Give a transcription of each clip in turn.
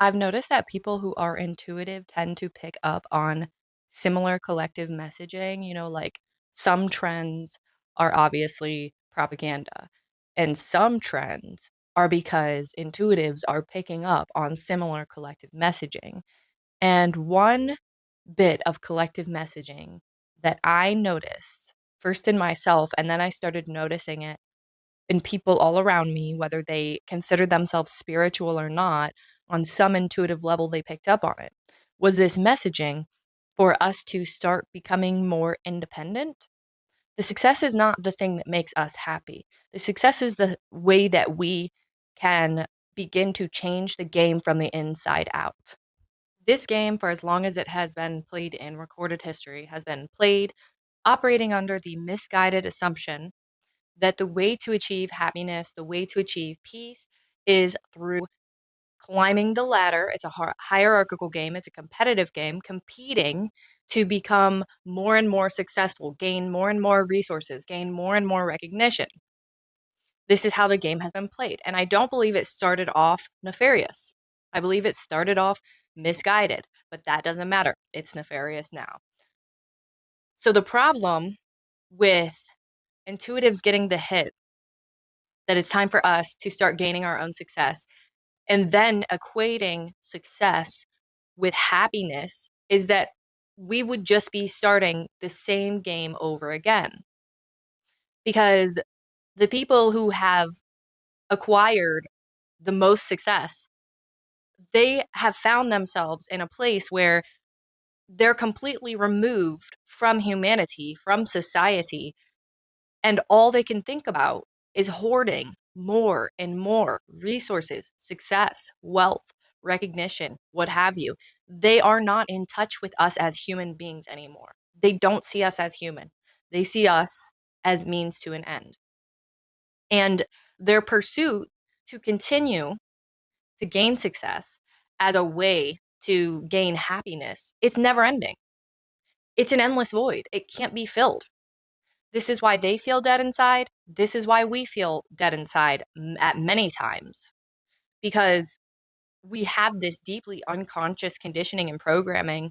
I've noticed that people who are intuitive tend to pick up on similar collective messaging. Like some trends are obviously propaganda, and some trends are because intuitives are picking up on similar collective messaging. And one bit of collective messaging that I noticed first in myself, and then I started noticing it in people all around me, whether they considered themselves spiritual or not, on some intuitive level, they picked up on it, was this messaging for us to start becoming more independent. The success is not the thing that makes us happy. The success is the way that we can begin to change the game from the inside out. This game, for as long as it has been played in recorded history, has been played operating under the misguided assumption that the way to achieve happiness, the way to achieve peace is through climbing the ladder. It's a hierarchical game, it's a competitive game, competing to become more and more successful, gain more and more resources, gain more and more recognition. This is how the game has been played. And I don't believe it started off nefarious. I believe it started off misguided, but that doesn't matter. It's nefarious now. So the problem with intuitives getting the hit that it's time for us to start gaining our own success and then equating success with happiness is that we would just be starting the same game over again. Because the people who have acquired the most success, they have found themselves in a place where they're completely removed from humanity, from society, and all they can think about is hoarding more and more resources, success, wealth, recognition, what have you. They are not in touch with us as human beings anymore. They don't see us as human. They see us as means to an end. And their pursuit to continue to gain success as a way to gain happiness, it's never ending. It's an endless void. It can't be filled. This is why they feel dead inside. This is why we feel dead inside at many times. Because we have this deeply unconscious conditioning and programming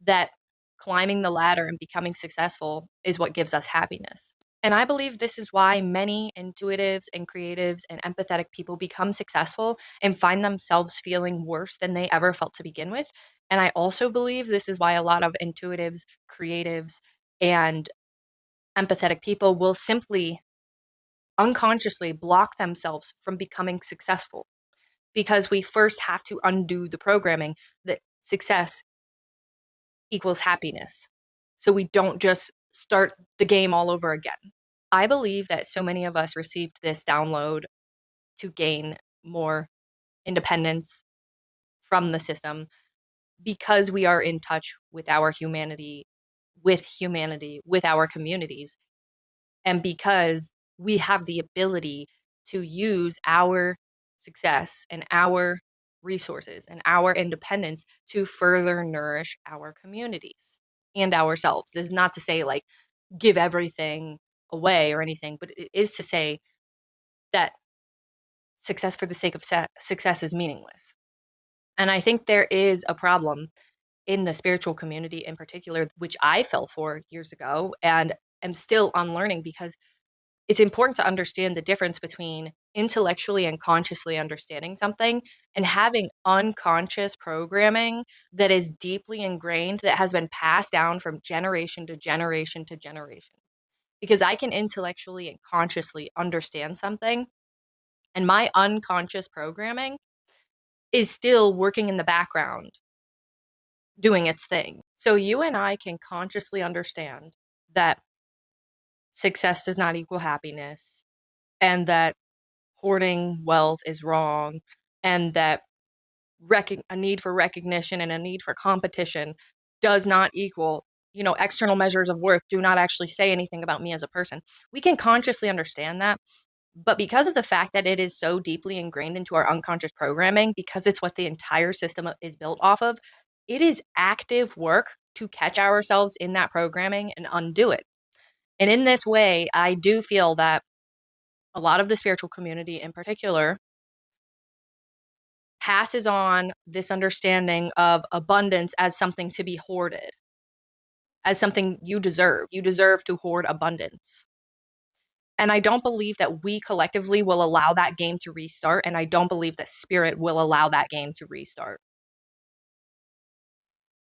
that climbing the ladder and becoming successful is what gives us happiness. And I believe this is why many intuitives and creatives and empathetic people become successful and find themselves feeling worse than they ever felt to begin with. And I also believe this is why a lot of intuitives, creatives, and empathetic people will simply unconsciously block themselves from becoming successful because we first have to undo the programming that success equals happiness. So we don't just start the game all over again. I believe that so many of us received this download to gain more independence from the system because we are in touch with our humanity, with our communities, and because we have the ability to use our success and our resources and our independence to further nourish our communities and ourselves. This is not to say like give everything away or anything, but it is to say that success for the sake of success is meaningless. And I think there is a problem in the spiritual community in particular, which I fell for years ago and am still unlearning because it's important to understand the difference between intellectually and consciously understanding something and having unconscious programming that is deeply ingrained, that has been passed down from generation to generation to generation. Because I can intellectually and consciously understand something, and my unconscious programming is still working in the background doing its thing. So you and I can consciously understand that success does not equal happiness, and that hoarding wealth is wrong, and that a need for recognition and a need for competition does not equal, external measures of worth do not actually say anything about me as a person. We can consciously understand that. But because of the fact that it is so deeply ingrained into our unconscious programming, because it's what the entire system is built off of, it is active work to catch ourselves in that programming and undo it. And in this way, I do feel that a lot of the spiritual community in particular passes on this understanding of abundance as something to be hoarded, as something you deserve. You deserve to hoard abundance. And I don't believe that we collectively will allow that game to restart. And I don't believe that spirit will allow that game to restart.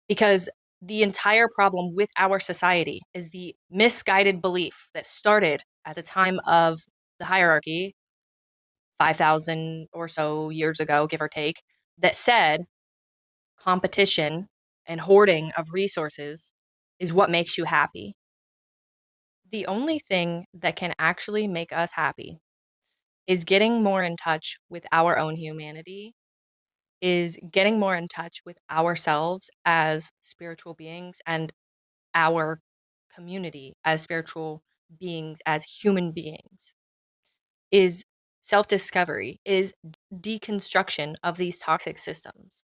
Because the entire problem with our society is the misguided belief that started at the time of the hierarchy, 5,000 or so years ago, give or take, that said competition and hoarding of resources is what makes you happy. The only thing that can actually make us happy is getting more in touch with our own humanity, is getting more in touch with ourselves as spiritual beings and our community as spiritual beings, as human beings, is self-discovery, is deconstruction of these toxic systems,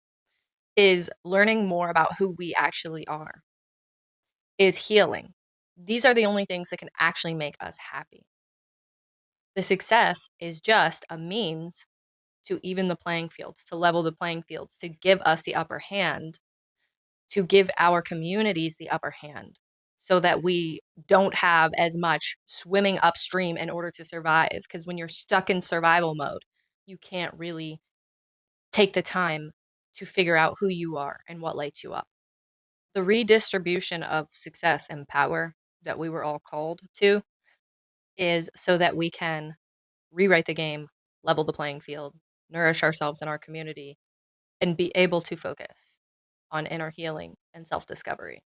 is learning more about who we actually are, is healing. These are the only things that can actually make us happy. The success is just a means to even the playing fields, to level the playing fields, to give us the upper hand, to give our communities the upper hand, so that we don't have as much swimming upstream in order to survive. Because when you're stuck in survival mode, you can't really take the time to figure out who you are and what lights you up. The redistribution of success and power that we were all called to is so that we can rewrite the game, level the playing field, nourish ourselves and our community, and be able to focus on inner healing and self discovery.